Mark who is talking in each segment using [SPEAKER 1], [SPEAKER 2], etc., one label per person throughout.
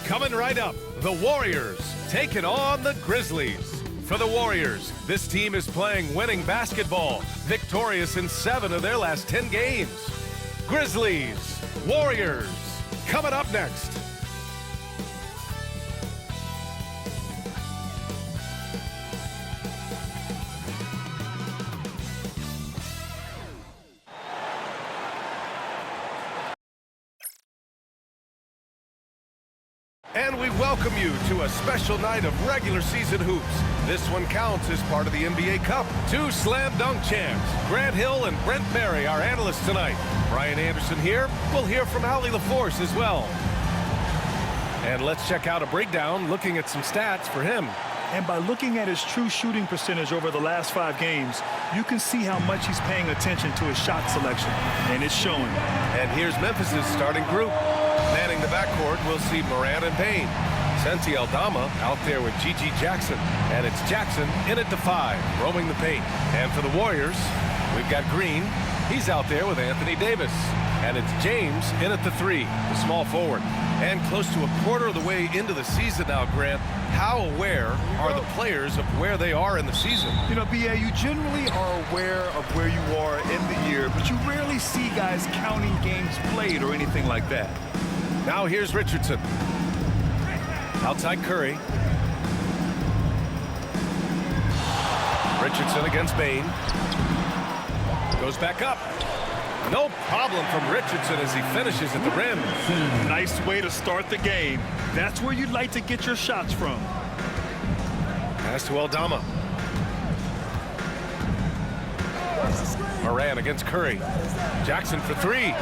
[SPEAKER 1] Coming right up, the Warriors taking on the Grizzlies. For the Warriors, this team is playing winning basketball, victorious in 7 of their last 10 games. Grizzlies, Warriors, coming up next. And we welcome you to a special night of regular season hoops. This one counts as part of the NBA Cup. 2 slam dunk champs, Grant Hill and Brent Barry, our analysts tonight. Brian Anderson here. We'll hear from Allie LaForce as well. And let's check out a breakdown looking at some stats for him.
[SPEAKER 2] And by looking at his true shooting percentage over the last 5 games, you can see how much he's paying attention to his shot selection, and it's showing.
[SPEAKER 1] And here's Memphis's starting group. Manning the backcourt, we'll see Moran and Payne. Santi Aldama out there with Gigi Jackson. And it's Jackson in at the 5, roaming the paint. And for the Warriors, we've got Green. He's out there with Anthony Davis. And it's James in at the 3, the small forward. And close to a quarter of the way into the season now, Grant. How aware are the players of where they are in the season?
[SPEAKER 2] You know, B.A., you generally are aware of where you are in the year, but you rarely see guys counting games played or anything like that.
[SPEAKER 1] Now here's Richardson. Outside Curry. Richardson against Bain. Goes back up. No problem from Richardson as he finishes at the rim.
[SPEAKER 2] Nice way to start the game. That's where you'd like to get your shots from.
[SPEAKER 1] Pass to Aldama. Moran against Curry. Jackson for 3.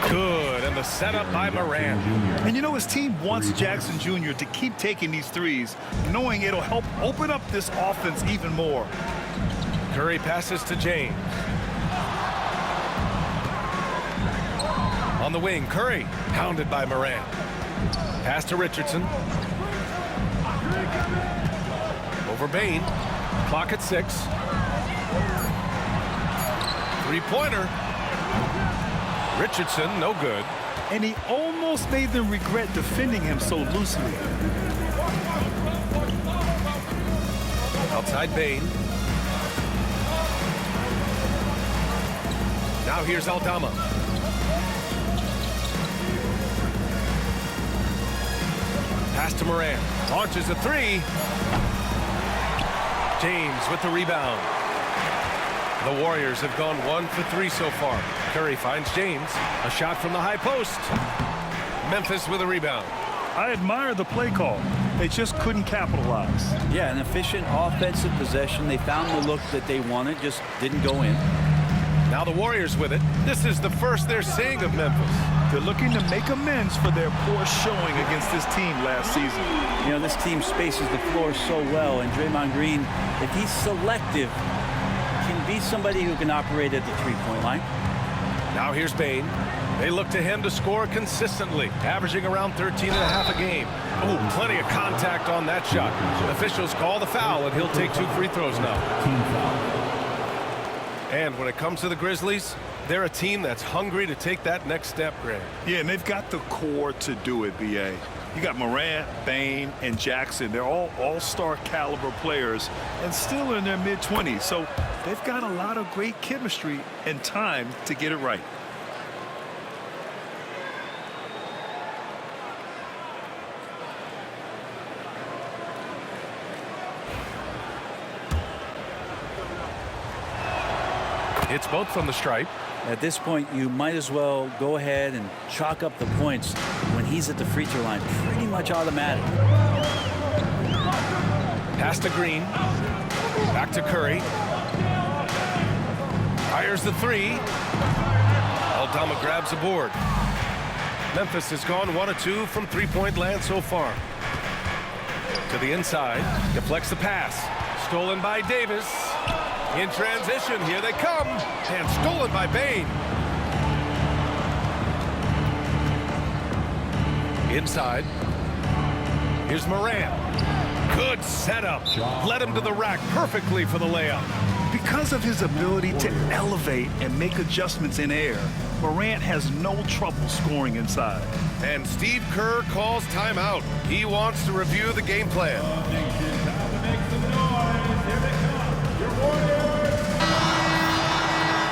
[SPEAKER 1] Good, and the setup by Moran.
[SPEAKER 2] And you know, his team wants Jackson Jr. to keep taking these threes, knowing it'll help open up this offense even more.
[SPEAKER 1] Curry passes to James. On the wing, Curry, hounded by Moran. Pass to Richardson. Over Bain. Clock at 6. 3-pointer. Richardson, no good.
[SPEAKER 2] And he almost made them regret defending him so loosely.
[SPEAKER 1] Outside Bain. Now here's Aldama. Pass to Moran. Launches a 3. James with the rebound. The Warriors have gone 1 for 3 so far. Curry finds James. A shot from the high post. Memphis with a rebound.
[SPEAKER 2] I admire the play call. They just couldn't capitalize.
[SPEAKER 3] Yeah, an efficient offensive possession. They found the look that they wanted, just didn't go in.
[SPEAKER 1] Now the Warriors with it. This is the first they're seeing of Memphis.
[SPEAKER 2] They're looking to make amends for their poor showing against this team last season.
[SPEAKER 3] You know, this team spaces the floor so well, and Draymond Green, if he's selective, can be somebody who can operate at the 3-point line.
[SPEAKER 1] Now here's Bain. They look to him to score consistently, averaging around 13.5 a game. Oh, plenty of contact on that shot. Officials call the foul, and he'll take 2 free throws now. And when it comes to the Grizzlies, they're a team that's hungry to take that next step, Grant.
[SPEAKER 2] Yeah, and they've got the core to do it, B.A. You got Morant, Bain, and Jackson. They're all all-star caliber players and still in their mid-20s. So they've got a lot of great chemistry and time to get it right.
[SPEAKER 1] It's both from the stripe.
[SPEAKER 3] At this point, you might as well go ahead and chalk up the points when he's at the free throw line. Pretty much automatic.
[SPEAKER 1] Pass to Green. Back to Curry. Fires the 3. Aldama grabs a board. Memphis has gone 1 of 2 from 3-point land so far. To the inside. Deflects the pass. Stolen by Davis. In transition, here they come, and stolen by Bain. Inside, here's Moran. Good setup, led him to the rack perfectly for the layup.
[SPEAKER 2] Because of his ability to elevate and make adjustments in air, Morant has no trouble scoring inside.
[SPEAKER 1] And Steve Kerr calls timeout. He wants to review the game plan.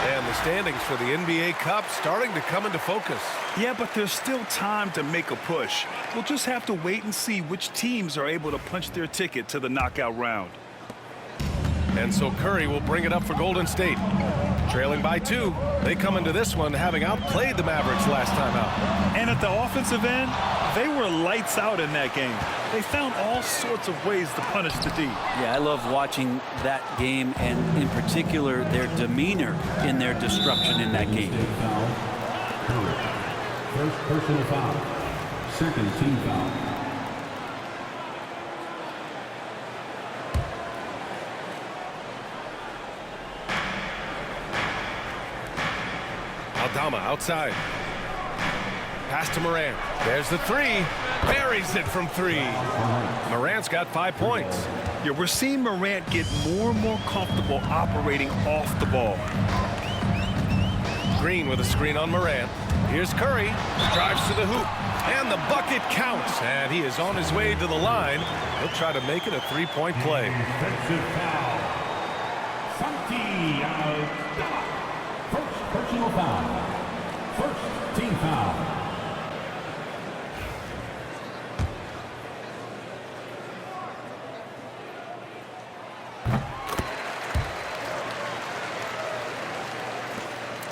[SPEAKER 1] And the standings for the NBA Cup starting to come into focus.
[SPEAKER 2] Yeah, but there's still time to make a push. We'll just have to wait and see which teams are able to punch their ticket to the knockout round.
[SPEAKER 1] And so Curry will bring it up for Golden State. Trailing by 2, they come into this one having outplayed the Mavericks last time out.
[SPEAKER 2] And at the offensive end, they were lights out in that game. They found all sorts of ways to punish the D.
[SPEAKER 3] Yeah, I love watching that game, and in particular, their demeanor in their destruction in that game.
[SPEAKER 4] First personal foul. Second team foul.
[SPEAKER 1] Aldama outside. Pass to Morant. There's the 3. Buries it from 3. Morant's got 5 points.
[SPEAKER 2] Yeah, we're seeing Morant get more and more comfortable operating off the ball.
[SPEAKER 1] Green with a screen on Morant. Here's Curry. Drives to the hoop. And the bucket counts. And he is on his way to the line. He'll try to make it a 3-point play.
[SPEAKER 4] Defensive foul. First personal foul. First team foul.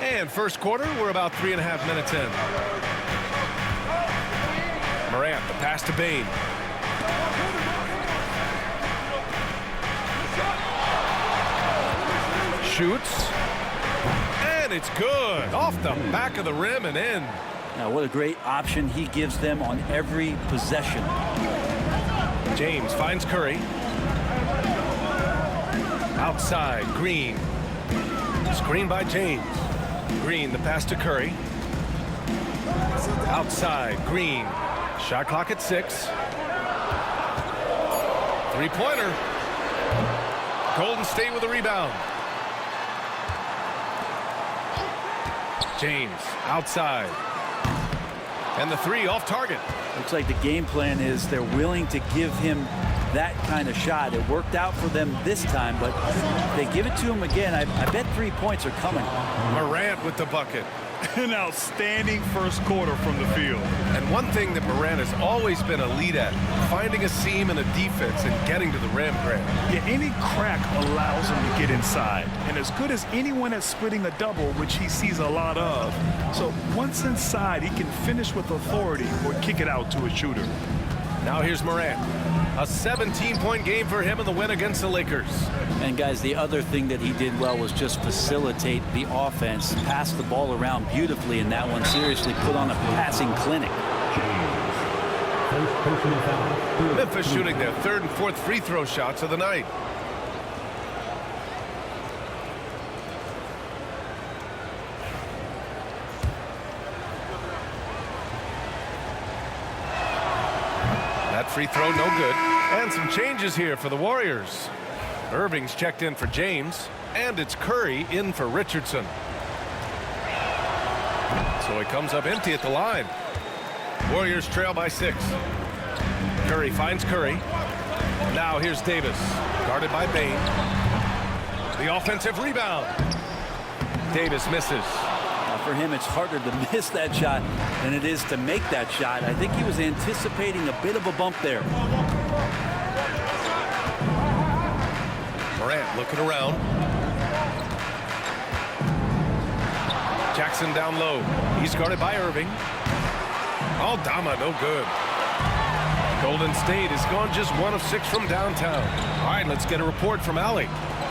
[SPEAKER 1] And first quarter, we're about 3.5 minutes in. Morant, the pass to Bane. Shoots. And it's good. Off the back of the rim and in.
[SPEAKER 3] Now, what a great option he gives them on every possession.
[SPEAKER 1] James finds Curry. Outside, Green. Screen by James. Green, the pass to Curry. Outside, Green. Shot clock at 6. Three-pointer. Golden State with a rebound. James, outside. And the 3 off target.
[SPEAKER 3] Looks like the game plan is they're willing to give him that kind of shot. It worked out for them this time, but if they give it to him again, I bet 3 points are coming.
[SPEAKER 1] Morant with the bucket.
[SPEAKER 2] An outstanding first quarter from the field.
[SPEAKER 1] And one thing that Morant has always been a lead at, finding a seam in a defense and getting to the rim, Grant.
[SPEAKER 2] Yeah, any crack allows him to get inside. And as good as anyone at splitting a double, which he sees a lot of. So once inside, he can finish with authority or kick it out to a shooter.
[SPEAKER 1] Now here's Morant. A 17-point game for him in the win against the Lakers.
[SPEAKER 3] And guys, the other thing that he did well was just facilitate the offense, pass the ball around beautifully, and that one seriously put on a passing clinic.
[SPEAKER 4] First personal foul.
[SPEAKER 1] Memphis shooting their 3rd and 4th free throw shots of the night. That free throw no good. And some changes here for the Warriors. Irving's checked in for James, and it's Curry in for Richardson. So he comes up empty at the line. Warriors trail by 6. Curry finds Curry. Now here's Davis, guarded by Bane. The offensive rebound. Davis misses.
[SPEAKER 3] For him, it's harder to miss that shot than it is to make that shot. I think he was anticipating a bit of a bump there.
[SPEAKER 1] Morant looking around. Jackson down low. He's guarded by Irving. Aldama, no good. Golden State has gone just 1 of 6 from downtown. All right, let's get a report from Allie.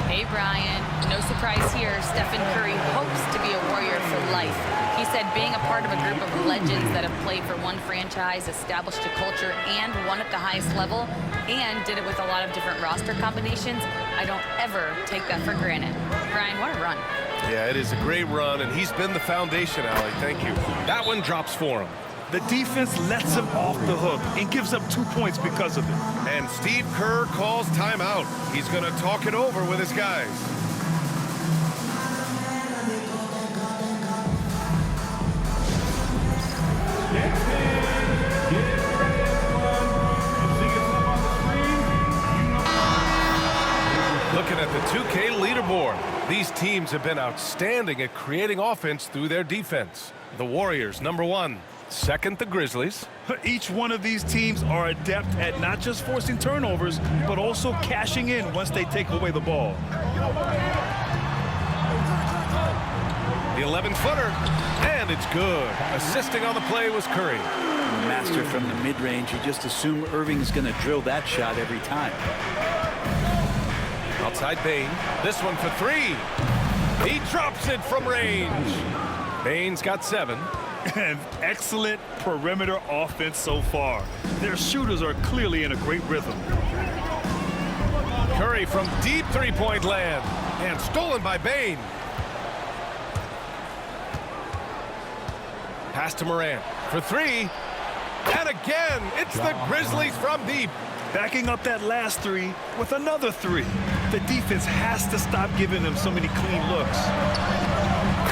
[SPEAKER 5] Hey, Brian. No surprise here. Stephen Curry hopes to be a Warrior for life. He said being a part of a group of legends that have played for one franchise, established a culture, and won at the highest level, and did it with a lot of different roster combinations, I don't ever take that for granted. Brian, what a run.
[SPEAKER 1] Yeah, it is a great run, and he's been the foundation, Allie. Thank you. That one drops for him.
[SPEAKER 2] The defense lets him off the hook and gives up 2 points because of it.
[SPEAKER 1] And Steve Kerr calls timeout. He's going to talk it over with his guys. These teams have been outstanding at creating offense through their defense. The Warriors, number 1. Second, the Grizzlies.
[SPEAKER 2] Each one of these teams are adept at not just forcing turnovers, but also cashing in once they take away the ball.
[SPEAKER 1] The 11-footer, and it's good. Assisting on the play was Curry.
[SPEAKER 3] Master from the mid-range. You just assume Irving's going to drill that shot every time.
[SPEAKER 1] Outside Bane. This one for 3. He drops it from range. Bane's got 7.
[SPEAKER 2] And excellent perimeter offense so far. Their shooters are clearly in a great rhythm.
[SPEAKER 1] Curry from deep three-point land. And stolen by Bane. Pass to Morant for 3. And again, it's the Grizzlies from deep.
[SPEAKER 2] Backing up that last 3 with another 3. The defense has to stop giving them so many clean looks.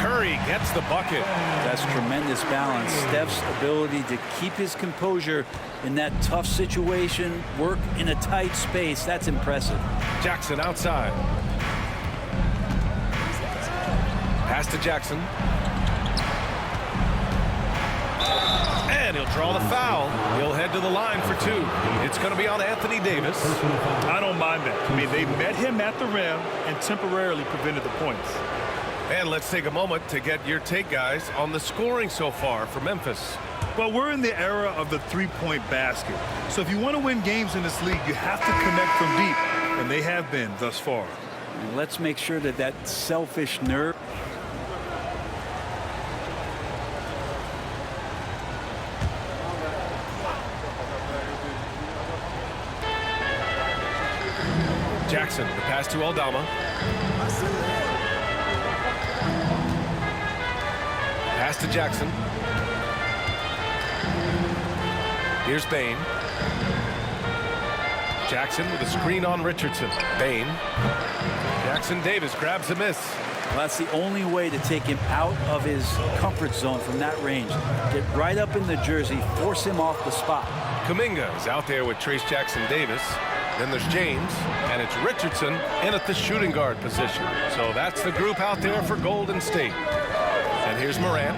[SPEAKER 1] Curry gets the bucket.
[SPEAKER 3] That's tremendous balance. Steph's ability to keep his composure in that tough situation, work in a tight space, that's impressive.
[SPEAKER 1] Jackson outside. Pass to Jackson. And he'll draw the foul. He'll head to the line for 2. It's going to be on Anthony Davis.
[SPEAKER 2] I don't mind that. I mean, they met him at the rim and temporarily prevented the points.
[SPEAKER 1] And let's take a moment to get your take, guys, on the scoring so far for Memphis.
[SPEAKER 2] Well, we're in the era of the three-point basket. So if you want to win games in this league, you have to connect from deep. And they have been thus far.
[SPEAKER 3] And let's make sure that that selfish nerve.
[SPEAKER 1] Jackson, the pass to Aldama. Pass to Jackson. Here's Bane. Jackson with a screen on Richardson. Bane. Jackson Davis grabs a miss.
[SPEAKER 3] Well, that's the only way to take him out of his comfort zone from that range. Get right up in the jersey, force him off the spot.
[SPEAKER 1] Kuminga is out there with Trace Jackson Davis. Then there's James, and it's Richardson in at the shooting guard position. So that's the group out there for Golden State. And here's Morant.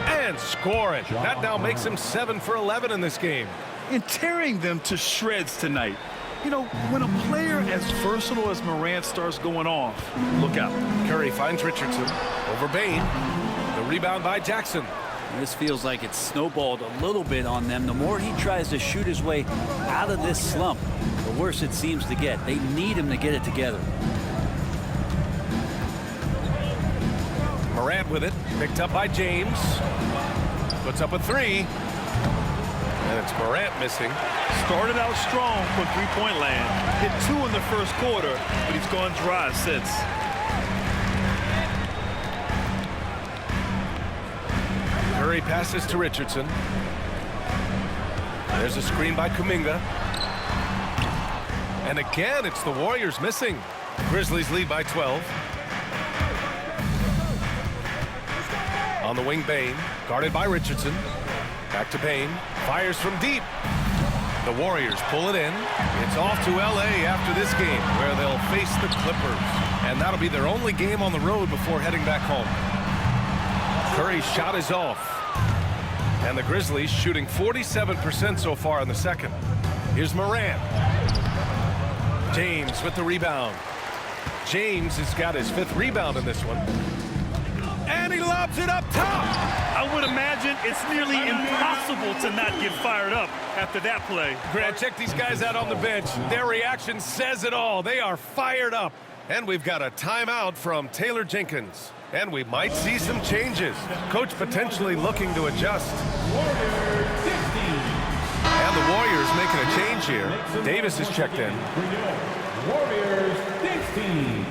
[SPEAKER 1] And scoring. That now makes him 7 for 11 in this game.
[SPEAKER 2] And tearing them to shreds tonight. You know, when a player as versatile as Morant starts going off, look out.
[SPEAKER 1] Curry finds Richardson over Bane. The rebound by Jackson.
[SPEAKER 3] This feels like it's snowballed a little bit on them. The more he tries to shoot his way out of this slump, the worse it seems to get. They need him to get it together.
[SPEAKER 1] Morant with it, picked up by James. Puts up a 3. And it's Morant missing.
[SPEAKER 2] Started out strong from three-point land. Hit 2 in the first quarter, but he's gone dry since.
[SPEAKER 1] Curry passes to Richardson. There's a screen by Kuminga. And again, it's the Warriors missing. Grizzlies lead by 12. On the wing, Bane, guarded by Richardson. Back to Bane, fires from deep. The Warriors pull it in. It's off to LA after this game, where they'll face the Clippers. And that'll be their only game on the road before heading back home. Curry's shot is off. And the Grizzlies shooting 47% so far in the second. Here's Morant. James with the rebound. James has got his 5th rebound in this one. And he lobs it up top.
[SPEAKER 2] I would imagine it's nearly impossible to not get fired up after that play.
[SPEAKER 1] Grant, check these guys out on the bench. Their reaction says it all. They are fired up. And we've got a timeout from Taylor Jenkins. And we might see some changes. Coach potentially looking to adjust. And the Warriors making a change here. Davis is checked in.
[SPEAKER 4] Warriors 16.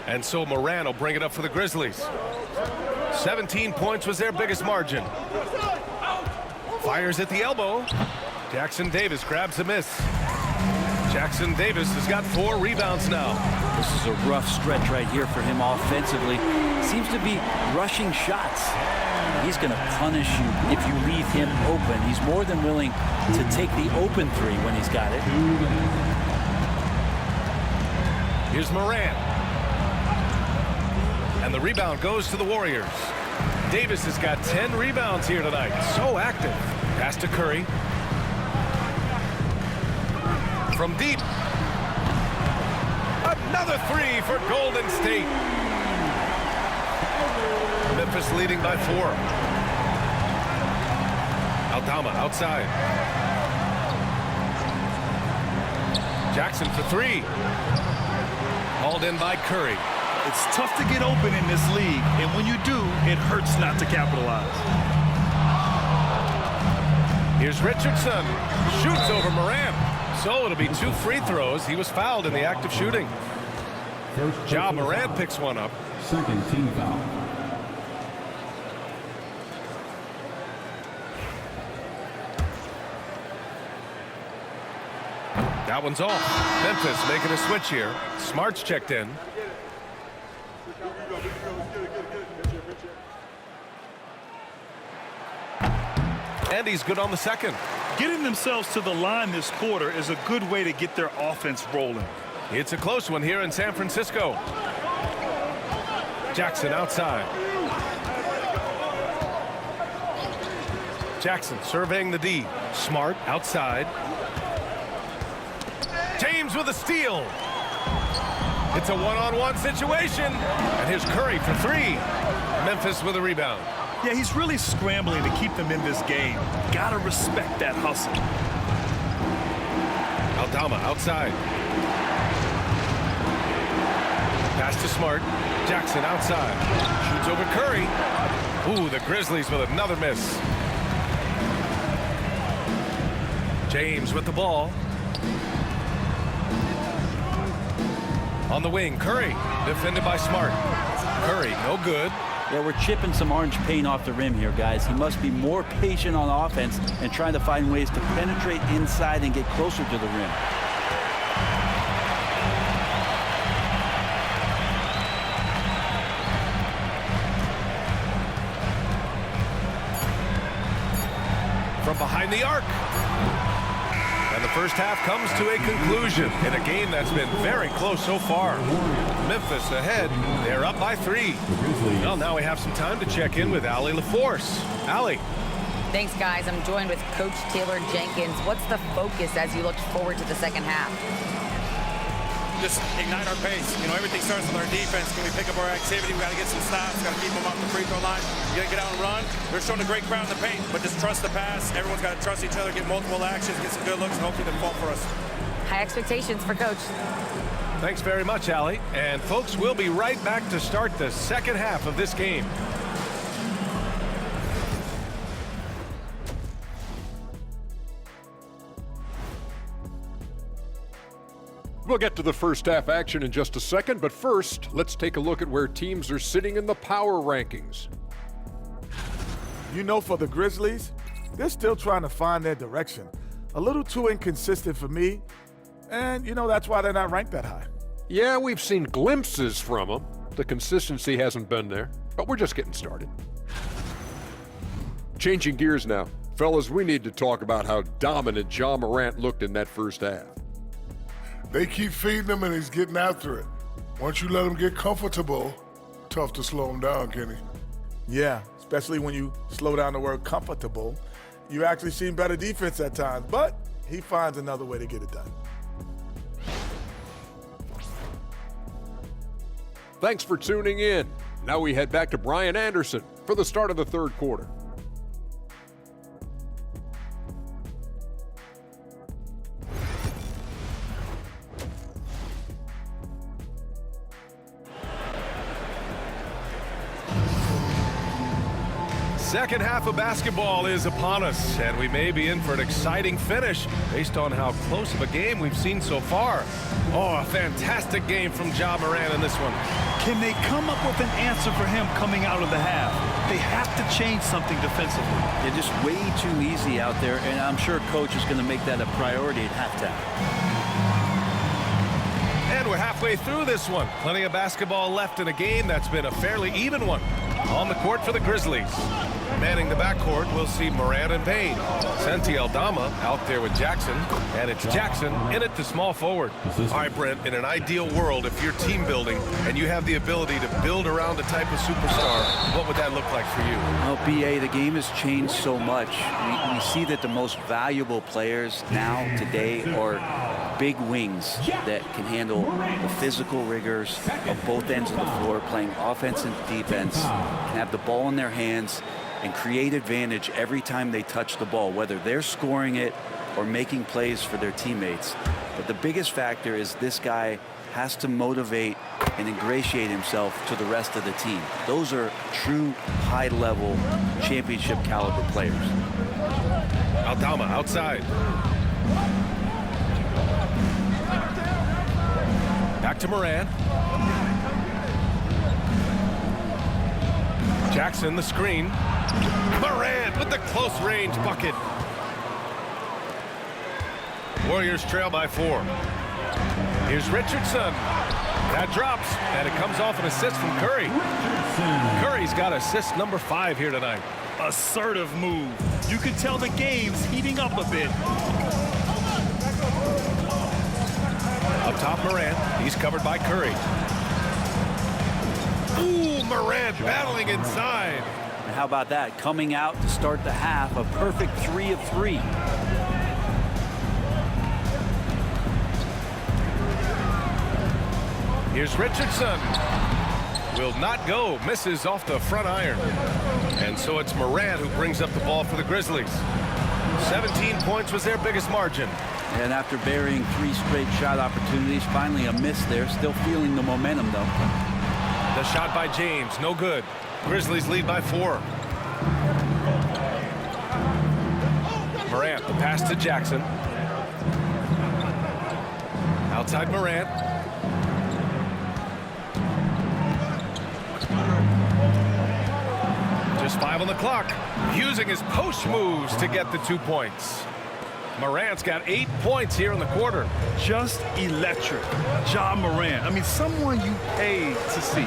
[SPEAKER 1] And so Morant will bring it up for the Grizzlies. 17 points was their biggest margin. Fires at the elbow. Jackson Davis grabs a miss. Jackson Davis has got 4 rebounds now.
[SPEAKER 3] This is a rough stretch right here for him offensively. Seems to be rushing shots. he's going to punish you if you leave him open. He's more than willing to take the open three when he's got it.
[SPEAKER 1] Here's Morant. And the rebound goes to the Warriors. Davis has got 10 rebounds here tonight. So active. Pass to Curry. From deep. Another three for Golden State. Memphis leading by 4. Aldama outside. Jackson for 3. Hauled in by Curry.
[SPEAKER 2] It's tough to get open in this league, and when you do, it hurts not to capitalize.
[SPEAKER 1] Here's Richardson. Shoots over Morant. So it'll be 2 free throws. He was fouled in the act of shooting. Ja Morant picks one up.
[SPEAKER 4] Second team foul.
[SPEAKER 1] That one's off. Memphis making a switch here. Smart's checked in. And he's good on the second.
[SPEAKER 2] Getting themselves to the line this quarter is a good way to get their offense rolling.
[SPEAKER 1] It's a close one here in San Francisco. Jackson outside. Jackson surveying the D. Smart outside. James with a steal. It's a one-on-one situation. And here's Curry for 3. Memphis with a rebound.
[SPEAKER 2] Yeah, he's really scrambling to keep them in this game. Gotta respect that hustle.
[SPEAKER 1] Aldama outside. Pass to Smart. Jackson outside. Shoots over Curry. Ooh, the Grizzlies with another miss. James with the ball. On the wing, Curry. Defended by Smart. Curry, no good.
[SPEAKER 3] Yeah, we're chipping some orange paint off the rim here, guys. He must be more patient on offense and trying to find ways to penetrate inside and get closer to the rim.
[SPEAKER 1] From behind the arc. And the first half comes to a conclusion in a game that's been very close so far. Memphis ahead. They're up by 3. Well, now we have some time to check in with Allie LaForce. Allie.
[SPEAKER 5] Thanks, guys. I'm joined with Coach Taylor Jenkins. What's the focus as you look forward to the second half?
[SPEAKER 6] Just ignite our pace. You know, everything starts with our defense. Can we pick up our activity? We got to get some stops. Got to keep them off the free throw line. You got to get out and run. We're showing a great crowd in the paint, but just trust the pass. Everyone's got to trust each other, get multiple actions, get some good looks, and hopefully they fall for us.
[SPEAKER 5] High expectations for Coach.
[SPEAKER 1] Thanks very much, Allie. And folks, we'll be right back to start the second half of this game.
[SPEAKER 7] We'll get to the first half action in just a second, but first, let's take a look at where teams are sitting in the power rankings.
[SPEAKER 8] You know, for the Grizzlies, they're still trying to find their direction. A little too inconsistent for me, and, you know, that's why they're not ranked that high.
[SPEAKER 7] Yeah, we've seen glimpses from them. The consistency hasn't been there, but we're just getting started. Changing gears now. Fellas, we need to talk about how dominant Ja Morant looked in that first half.
[SPEAKER 9] They keep feeding him, and he's getting after it. Once you let him get comfortable, tough to slow him down, Kenny.
[SPEAKER 8] Yeah, especially when you slow down the word comfortable. You actually seen better defense at times, but he finds another way to get it done.
[SPEAKER 7] Thanks for tuning in. Now we head back to Brian Anderson for the start of the third quarter.
[SPEAKER 1] Second half of basketball is upon us, and we may be in for an exciting finish based on how close of a game we've seen so far. Oh, a fantastic game from Ja Morant in this one.
[SPEAKER 2] Can they come up with an answer for him coming out of the half? They have to change something defensively.
[SPEAKER 3] They're just way too easy out there, and I'm sure Coach is going to make that a priority at halftime.
[SPEAKER 1] And we're halfway through this one. Plenty of basketball left in a game that's been a fairly even one. On the court for the Grizzlies. Manning the backcourt, we'll see Morant and Bain. Santi Aldama out there with Jackson, and it's Jackson in at the small forward. All right, Brent, in an ideal world, if you're team building and you have the ability to build around a type of superstar, what would that look like for you?
[SPEAKER 3] Well, BA, the game has changed so much. We see that the most valuable players now, today, are big wings that can handle the physical rigors of both ends of the floor, playing offense and defense, can have the ball in their hands and create advantage every time they touch the ball, whether they're scoring it or making plays for their teammates. But the biggest factor is this guy has to motivate and ingratiate himself to the rest of the team. Those are true high-level championship caliber players.
[SPEAKER 1] Aldama outside. Back to Morant. Jackson the screen. Morant with the close range bucket. Warriors trail by 4. Here's Richardson. That drops, and it comes off an assist from Curry. Curry's got assist number 5 here tonight.
[SPEAKER 2] Assertive move. You can tell the game's heating up a bit.
[SPEAKER 1] Up top, Morant. He's covered by Curry. Ooh, Morant battling inside.
[SPEAKER 3] And how about that? Coming out to start the half, a perfect 3 of 3.
[SPEAKER 1] Here's Richardson. Will not go. Misses off the front iron. And so it's Morant who brings up the ball for the Grizzlies. 17 points was their biggest margin.
[SPEAKER 3] And after burying 3 straight shot opportunities, finally a miss there. Still feeling the momentum, though.
[SPEAKER 1] The shot by James, no good. Grizzlies lead by 4. Morant, the pass to Jackson. Outside Morant. Just 5 on the clock. Using his post moves to get the 2 points. Morant's got 8 points here in the quarter.
[SPEAKER 2] Just electric. Ja Morant. I mean, someone you pay to see.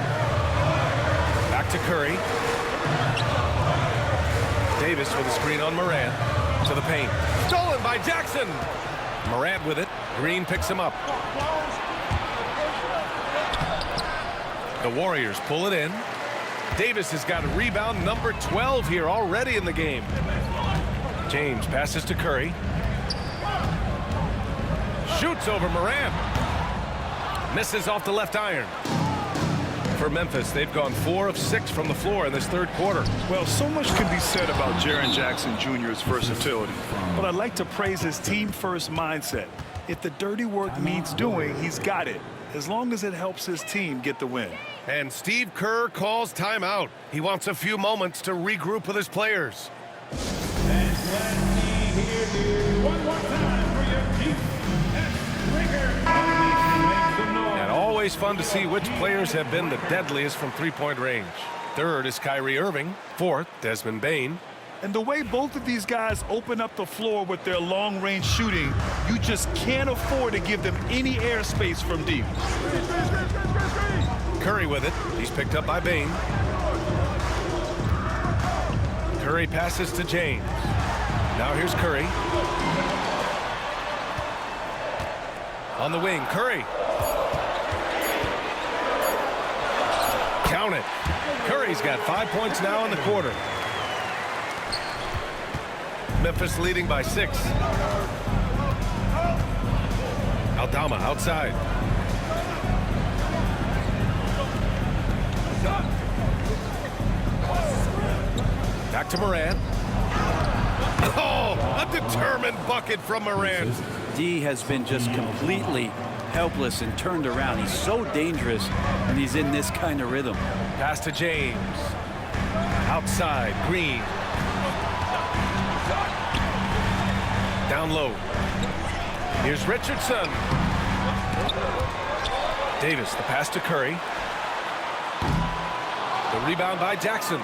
[SPEAKER 1] Back to Curry. Davis with a screen on Morant. To the paint. Stolen by Jackson. Morant with it. Green picks him up. The Warriors pull it in. Davis has got a rebound number 12 here already in the game. James passes to Curry. Shoots over Morant. Misses off the left iron. For Memphis, they've gone 4 of 6 from the floor in this third quarter.
[SPEAKER 2] Well, so much can be said about Jaren Jackson Jr.'s versatility, but I'd like to praise his team-first mindset. If the dirty work needs doing, he's got it, as long as it helps his team get the win.
[SPEAKER 1] And Steve Kerr calls timeout. He wants a few moments to regroup with his players.
[SPEAKER 4] And let me hear you one more time for your Chief
[SPEAKER 1] And always fun to see which players have been the deadliest from three-point range. Third is Kyrie Irving. Fourth, Desmond Bain.
[SPEAKER 2] And the way both of these guys open up the floor with their long-range shooting, you just can't afford to give them any airspace from deep.
[SPEAKER 1] Curry with it. He's picked up by Bain. Curry passes to James. Now here's Curry. On the wing, Curry. Count it. Curry's got 5 points now in the quarter. Memphis leading by 6. Aldama outside. Back to Morant. Oh, a determined bucket from Morant.
[SPEAKER 3] D has been just completely helpless and turned around. He's so dangerous when he's in this kind of rhythm.
[SPEAKER 1] Pass to James. Outside, Green. Down low. Here's Richardson. Davis, the pass to Curry. The rebound by Jackson.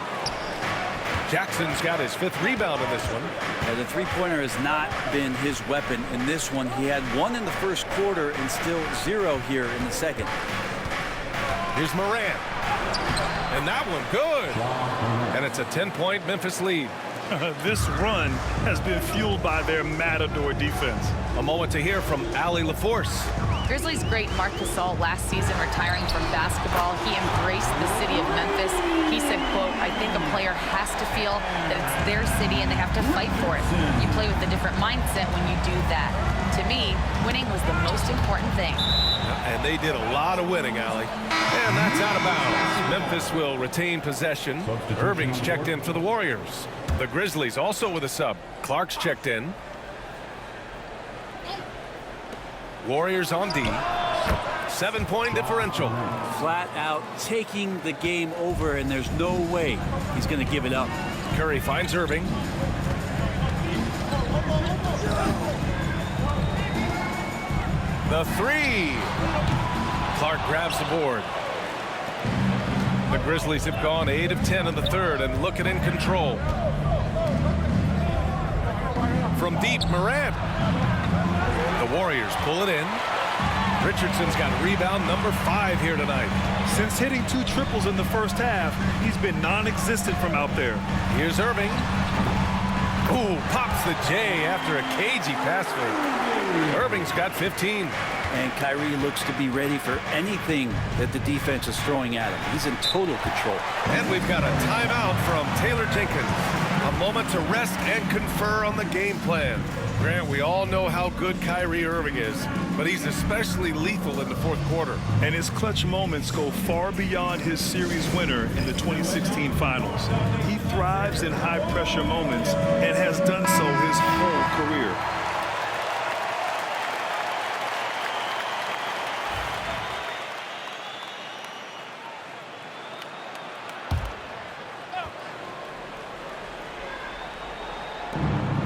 [SPEAKER 1] Jackson's got his 5th rebound in this one.
[SPEAKER 3] Yeah, the three-pointer has not been his weapon in this one. He had 1 in the first quarter and still 0 here in the second.
[SPEAKER 1] Here's Morant. And that one good. And it's a 10-point Memphis lead.
[SPEAKER 2] This run has been fueled by their matador defense.
[SPEAKER 1] A moment to hear from Allie LaForce.
[SPEAKER 5] Grizzlies great Marc Gasol last season retiring from basketball. He embraced the city of Memphis. He said, quote, I think a player has to feel that it's their city and they have to fight for it. You play with a different mindset when you do that. To me, winning was the most important thing.
[SPEAKER 1] And they did a lot of winning, Allie. And that's out of bounds. Memphis will retain possession. Irving's checked in for the Warriors. The Grizzlies also with a sub. Clark's checked in. Warriors on D. 7-point differential.
[SPEAKER 3] Flat out taking the game over, and there's no way he's going to give it up.
[SPEAKER 1] Curry finds Irving. The three. Clark grabs the board. The Grizzlies have gone 8 of 10 in the third and looking in control. From deep, Morant. The Warriors pull it in. Richardson's got rebound number 5 here tonight.
[SPEAKER 2] Since hitting 2 triples in the first half, he's been non-existent from out there.
[SPEAKER 1] Here's Irving. Ooh, pops the J after a cagey pass fake. Irving's got 15.
[SPEAKER 3] And Kyrie looks to be ready for anything that the defense is throwing at him. He's in total control.
[SPEAKER 1] And we've got a timeout from Taylor Jenkins. A moment to rest and confer on the game plan. Grant, we all know how good Kyrie Irving is, but he's especially lethal in the fourth quarter.
[SPEAKER 2] And his clutch moments go far beyond his series winner in the 2016 finals. He thrives in high-pressure moments and has done so his whole career.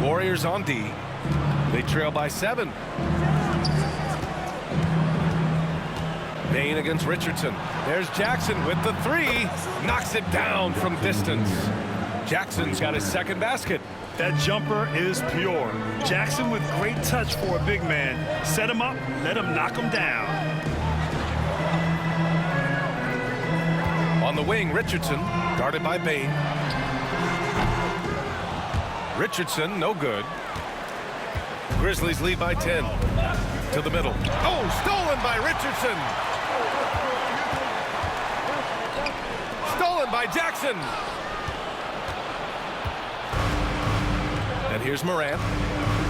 [SPEAKER 1] Warriors on D. They trail by 7. Bain against Richardson. There's Jackson with the 3. Knocks it down from distance. Jackson's got his second basket.
[SPEAKER 2] That jumper is pure. Jackson with great touch for a big man. Set him up, let him knock him down.
[SPEAKER 1] On the wing, Richardson, guarded by Bain. Richardson, no good. Grizzlies lead by 10. To the middle. Oh, stolen by Richardson. Stolen by Jackson. And here's Morant.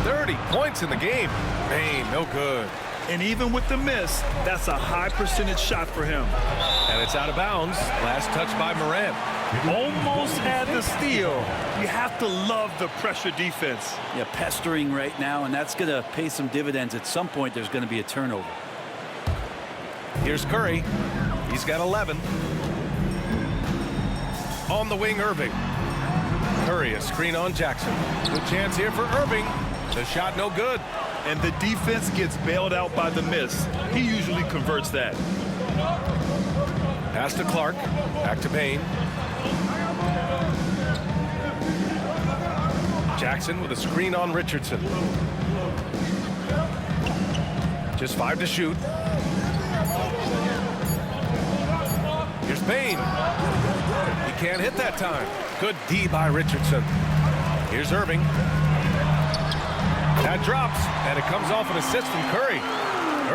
[SPEAKER 1] 30 points in the game. Bain, no good.
[SPEAKER 2] And even with the miss, that's a high percentage shot for him.
[SPEAKER 1] And it's out of bounds. Last touch by Morant.
[SPEAKER 2] Almost had the steal. You have to love the pressure defense.
[SPEAKER 3] Yeah, pestering right now, and that's going to pay some dividends. At some point, there's going to be a turnover.
[SPEAKER 1] Here's Curry. He's got 11. On the wing, Irving. Curry, a screen on Jackson. Good chance here for Irving. The shot no good.
[SPEAKER 2] And the defense gets bailed out by the miss. He usually converts that.
[SPEAKER 1] Pass to Clark. Back to Bain. Jackson with a screen on Richardson. Just 5 to shoot. Here's Bain. He can't hit that time. Good D by Richardson. Here's Irving. That drops, and it comes off an assist from Curry.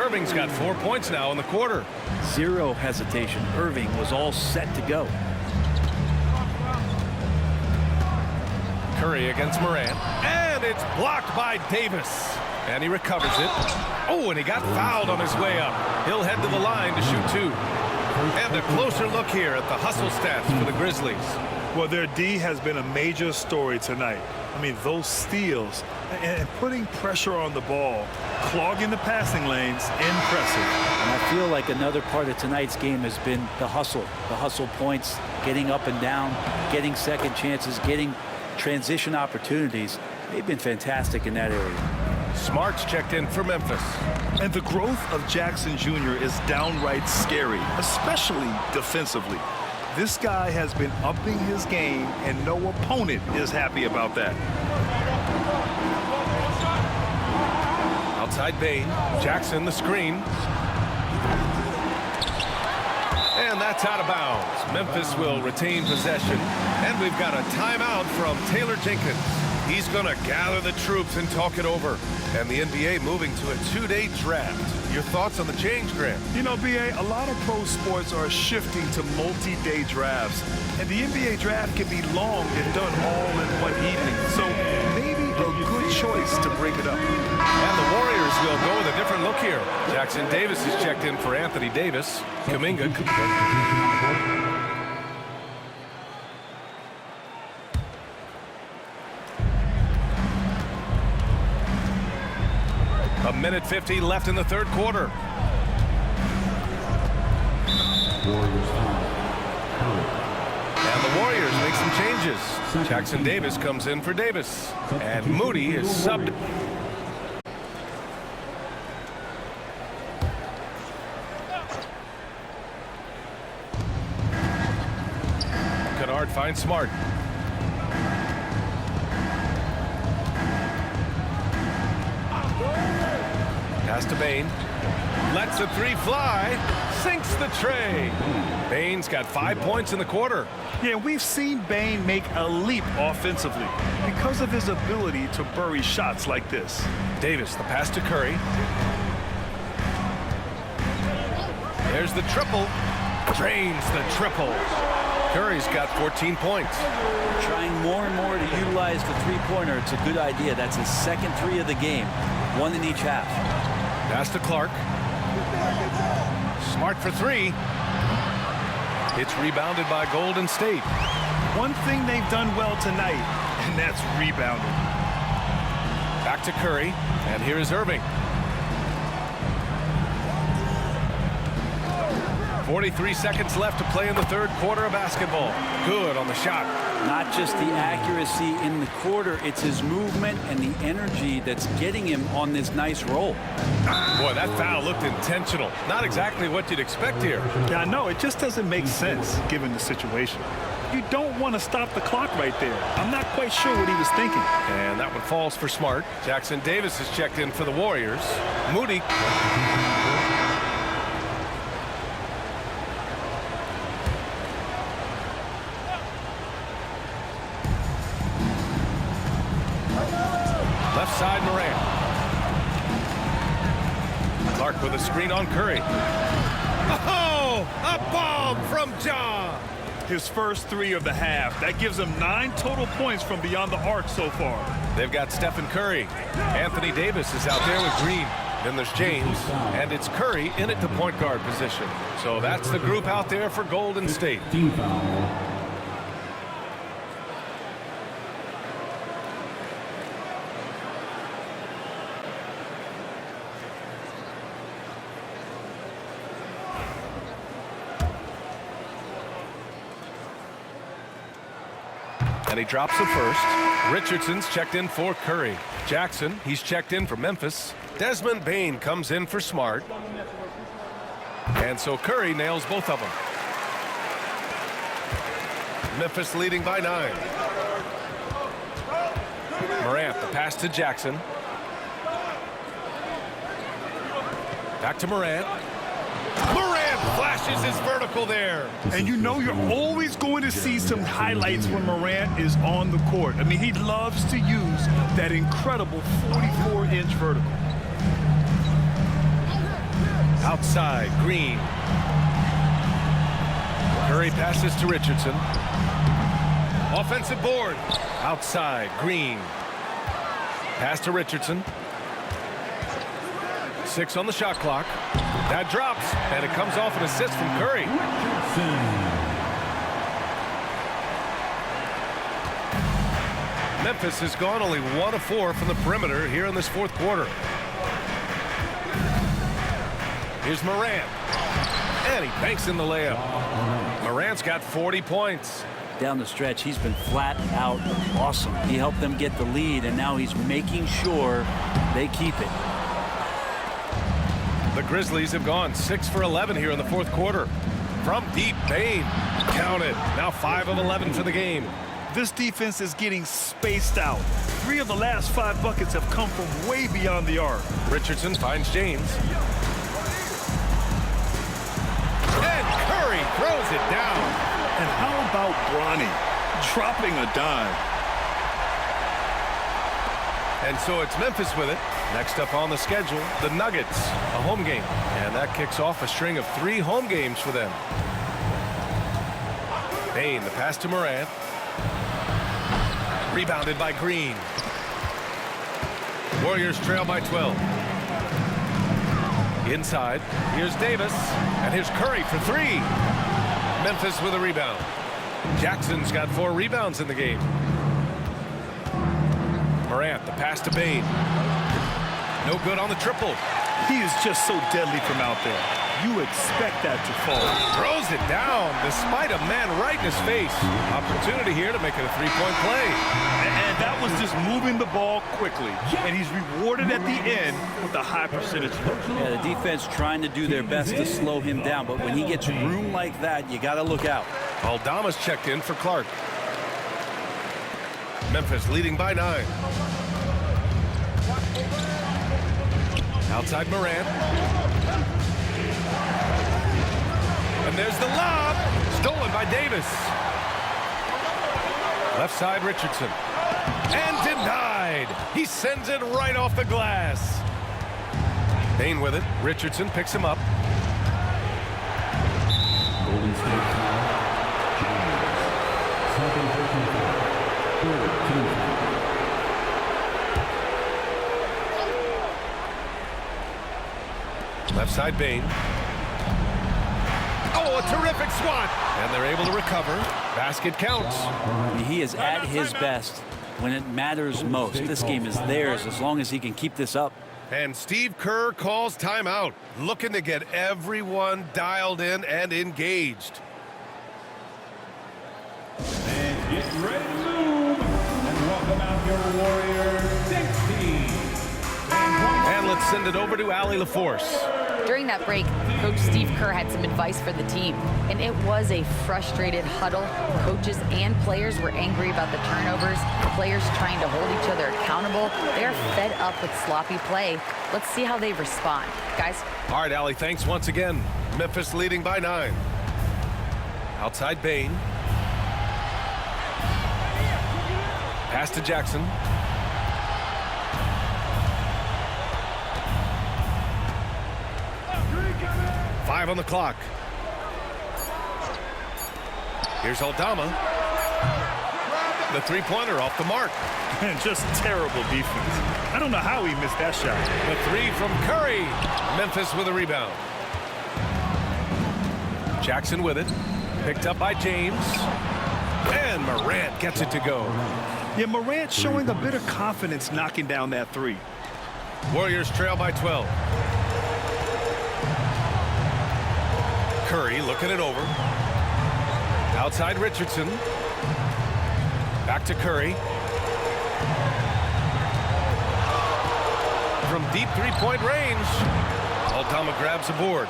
[SPEAKER 1] Irving's got 4 points now in the quarter.
[SPEAKER 3] Zero hesitation. Irving was all set to go.
[SPEAKER 1] Curry against Morant, and it's blocked by Davis. And he recovers it. Oh, and he got fouled on his way up. He'll head to the line to shoot 2. And a closer look here at the hustle stats for the Grizzlies.
[SPEAKER 2] Well, their D has been a major story tonight. I mean, those steals and putting pressure on the ball, clogging the passing lanes, impressive.
[SPEAKER 3] And I feel like another part of tonight's game has been the hustle points, getting up and down, getting second chances, getting transition opportunities. They've been fantastic in that area.
[SPEAKER 1] Smart's checked in for Memphis.
[SPEAKER 2] And the growth of Jackson Jr. is downright scary, especially defensively. This guy has been upping his game, and no opponent is happy about that.
[SPEAKER 1] Outside Bain. Jackson the screen. And That's out of bounds. Memphis will retain possession. And we've got a timeout from Taylor Jenkins. He's going to gather the troops and talk it over. And the NBA moving to a 2-day draft. Your thoughts on the change, Graham?
[SPEAKER 2] You know, B.A., a lot of pro sports are shifting to multi-day drafts. And the NBA draft can be long and done all in one evening. So maybe a good choice to break it up.
[SPEAKER 1] And the Warriors will go with a different look here. Jackson Davis is checked in for Anthony Davis. Kuminga. A minute 50 left in the third quarter. And the Warriors make some changes. Jackson Davis comes in for Davis. And Moody is subbed. Kennard finds Smart. Pass to Bane. Lets the three fly. Sinks the tray. Bane's got 5 points in the quarter.
[SPEAKER 2] Yeah, we've seen Bane make a leap offensively because of his ability to bury shots like this.
[SPEAKER 1] Davis, the pass to Curry. There's the triple. Drains the triple. Curry's got 14 points.
[SPEAKER 3] Trying more and more to utilize the three-pointer. It's a good idea. That's his second three of the game. One in each half.
[SPEAKER 1] Pass to Clark. Smart for three. It's rebounded by Golden State.
[SPEAKER 2] One thing they've done well tonight, and that's rebounding.
[SPEAKER 1] Back to Curry, and here is Irving. 43 seconds left to play in the third quarter of basketball. Good on the shot.
[SPEAKER 3] Not just the accuracy in the quarter, it's his movement and the energy that's getting him on this nice roll.
[SPEAKER 1] Boy, that foul looked intentional. Not exactly what you'd expect here.
[SPEAKER 2] Yeah, I know. It just doesn't make sense given the situation. You don't want to stop the clock right there. I'm not quite sure what he was thinking.
[SPEAKER 1] And that one falls for Smart. Jackson Davis is checked in for the Warriors. Moody. Left side, Morant. Clark with a screen on Curry. Oh, a bomb from Ja.
[SPEAKER 2] His first three of the half. That gives him 9 total points from beyond the arc so far.
[SPEAKER 1] They've got Stephen Curry. Anthony Davis is out there with Green. Then there's James, and it's Curry in at the point guard position. So that's the group out there for Golden State. And he drops the first. Richardson's checked in for Curry. Jackson, he's checked in for Memphis. Desmond Bane comes in for Smart. And so Curry nails both of them. Memphis leading by 9. Morant, the pass to Jackson. Back to Morant. Morant flashes his vertical there.
[SPEAKER 2] And you know you're always going to see some highlights when Morant is on the court. I mean, he loves to use that incredible 44-inch vertical.
[SPEAKER 1] Outside, Green. Curry passes to Richardson. Offensive board. Outside, Green. Pass to Richardson. 6 on the shot clock. That drops, and it comes off an assist from Curry. Memphis has gone only 1 of 4 from the perimeter here in this fourth quarter. Here's Morant. And he banks in the layup. Morant's got 40 points.
[SPEAKER 3] Down the stretch, he's been flat out awesome. He helped them get the lead, and now he's making sure they keep it.
[SPEAKER 1] The Grizzlies have gone 6 for 11 here in the fourth quarter. From deep, Bane. Count it. Now 5 of 11 for the game.
[SPEAKER 2] This defense is getting spaced out. 3 of the last 5 buckets have come from way beyond the arc.
[SPEAKER 1] Richardson finds James. And Curry throws it down.
[SPEAKER 2] And how about Bronny dropping a dime?
[SPEAKER 1] And so it's Memphis with it. Next up on the schedule, the Nuggets, a home game. And that kicks off a string of 3 home games for them. Bane, the pass to Morant. Rebounded by Green. Warriors trail by 12. Inside, here's Davis, and here's Curry for 3. Memphis with a rebound. Jackson's got 4 rebounds in the game. Morant, the pass to Bane. No good on the triple.
[SPEAKER 2] He is just so deadly from out there. You expect that to fall.
[SPEAKER 1] Throws it down despite a man right in his face. Opportunity here to make it a 3-point play.
[SPEAKER 2] And that was just moving the ball quickly. And he's rewarded at the end with a high percentage.
[SPEAKER 3] Yeah, the defense trying to do their best to slow him down, but when he gets room like that, you got to look out.
[SPEAKER 1] Aldama's checked in for Clark. Memphis leading by 9. Outside Morant. And there's the lob. Stolen by Davis. Left side Richardson. And denied. He sends it right off the glass. Bane with it. Richardson picks him up.
[SPEAKER 4] Golden State foul. Second personal foul.
[SPEAKER 1] Left side Bane. Oh, a terrific swat. And they're able to recover. Basket counts.
[SPEAKER 3] I mean, he is at his best when it matters most. This game is theirs as long as he can keep this up.
[SPEAKER 1] And Steve Kerr calls timeout, looking to get everyone dialed in and engaged.
[SPEAKER 4] And get ready to move. And welcome out your Warriors 16.
[SPEAKER 1] And let's send it over to Allie LaForce.
[SPEAKER 5] During that break, Coach Steve Kerr had some advice for the team, and it was a frustrated huddle. Coaches and players were angry about the turnovers, players trying to hold each other accountable. They're fed up with sloppy play. Let's see how they respond. Guys?
[SPEAKER 1] All right, Allie, thanks once again. Memphis leading by 9. Outside Bane. Pass to Jackson. Five on the clock. Here's Aldama. The three-pointer off the mark.
[SPEAKER 2] And just terrible defense. I don't know how he missed that shot.
[SPEAKER 1] The 3 from Curry. Memphis with a rebound. Jackson with it. Picked up by James. And Morant gets it to go.
[SPEAKER 2] Yeah, Morant showing a bit of confidence knocking down that 3.
[SPEAKER 1] Warriors trail by 12. Curry looking it over. Outside Richardson. Back to Curry. From deep three-point range. Aldama grabs the board.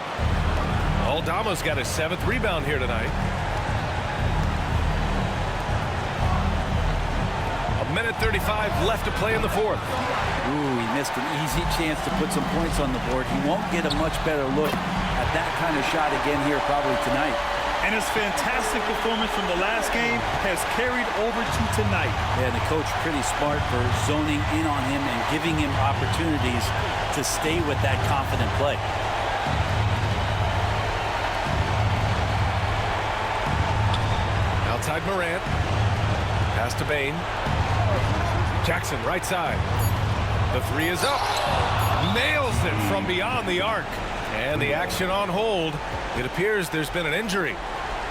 [SPEAKER 1] Aldama's got his 7th rebound here tonight. A minute 35 left to play in the 4th.
[SPEAKER 3] Ooh, he missed an easy chance to put some points on the board. He won't get a much better look at that kind of shot again here probably tonight.
[SPEAKER 2] And his fantastic performance from the last game has carried over to tonight.
[SPEAKER 3] Yeah, the coach pretty smart for zoning in on him and giving him opportunities to stay with that confident play.
[SPEAKER 1] Outside Morant. Pass to Bane. Jackson right side. The 3 is up. Nails it from beyond the arc. And the action on hold. It appears there's been an injury.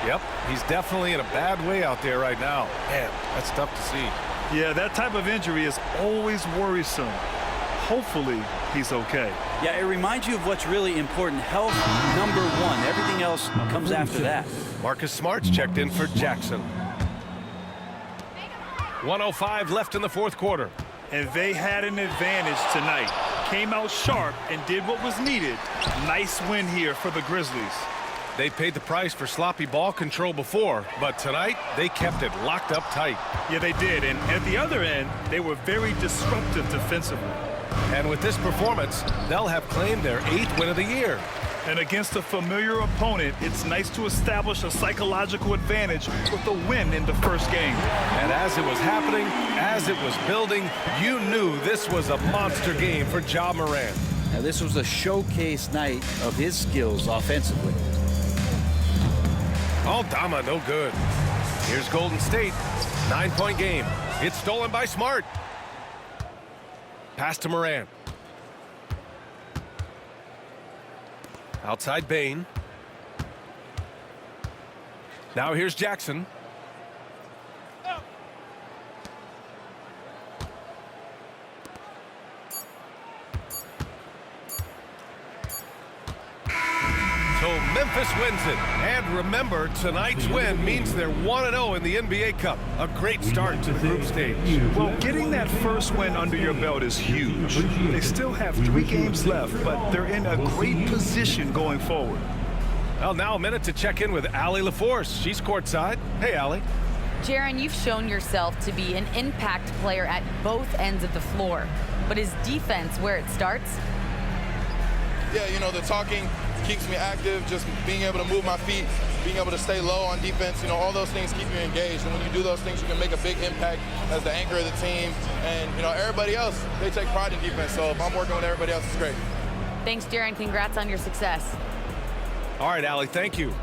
[SPEAKER 1] Yep, he's definitely in a bad way out there right now. Man, that's tough to see.
[SPEAKER 2] Yeah, that type of injury is always worrisome. Hopefully, he's okay.
[SPEAKER 3] Yeah, it reminds you of what's really important. Health, number 1. Everything else comes after that.
[SPEAKER 1] Marcus Smart's checked in for Jackson. 1:05 left in the 4th quarter.
[SPEAKER 2] And they had an advantage tonight. Came out sharp and did what was needed. Nice win here for the Grizzlies.
[SPEAKER 1] They paid the price for sloppy ball control before, but tonight they kept it locked up tight.
[SPEAKER 2] Yeah, they did. And at the other end, they were very disruptive defensively.
[SPEAKER 1] And with this performance, they'll have claimed their 8th win of the year.
[SPEAKER 2] And against a familiar opponent, it's nice to establish a psychological advantage with a win in the first game.
[SPEAKER 1] And as it was happening, as it was building, you knew this was a monster game for Ja Morant.
[SPEAKER 3] Now, this was a showcase night of his skills offensively.
[SPEAKER 1] Aldama, no good. Here's Golden State. 9-point game. It's stolen by Smart. Pass to Morant. Outside Bane. Now here's Jackson. So Memphis wins it. And remember, tonight's win means they're 1-0 in the NBA Cup. A great start to the group stage.
[SPEAKER 2] Well, getting that first win under your belt is huge. They still have 3 games left, but they're in a great position going forward.
[SPEAKER 1] Well, now a minute to check in with Allie LaForce. She's courtside. Hey, Allie.
[SPEAKER 5] Jaron, you've shown yourself to be an impact player at both ends of the floor. But is defense where it starts?
[SPEAKER 10] Yeah, you know, the talking keeps me active, just being able to move my feet, being able to stay low on defense, you know, all those things keep you engaged. And when you do those things, you can make a big impact as the anchor of the team. And, you know, everybody else, they take pride in defense. So if I'm working with everybody else, it's great.
[SPEAKER 5] Thanks, Jaron. Congrats on your success.
[SPEAKER 1] All right, Allie, thank you.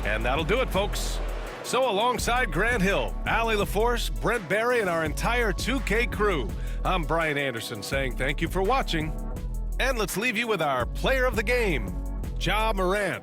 [SPEAKER 1] And that'll do it, folks. So alongside Grant Hill, Allie LaForce, Brent Barry, and our entire 2K crew, I'm Brian Anderson saying thank you for watching. And let's leave you with our player of the game, Ja Morant.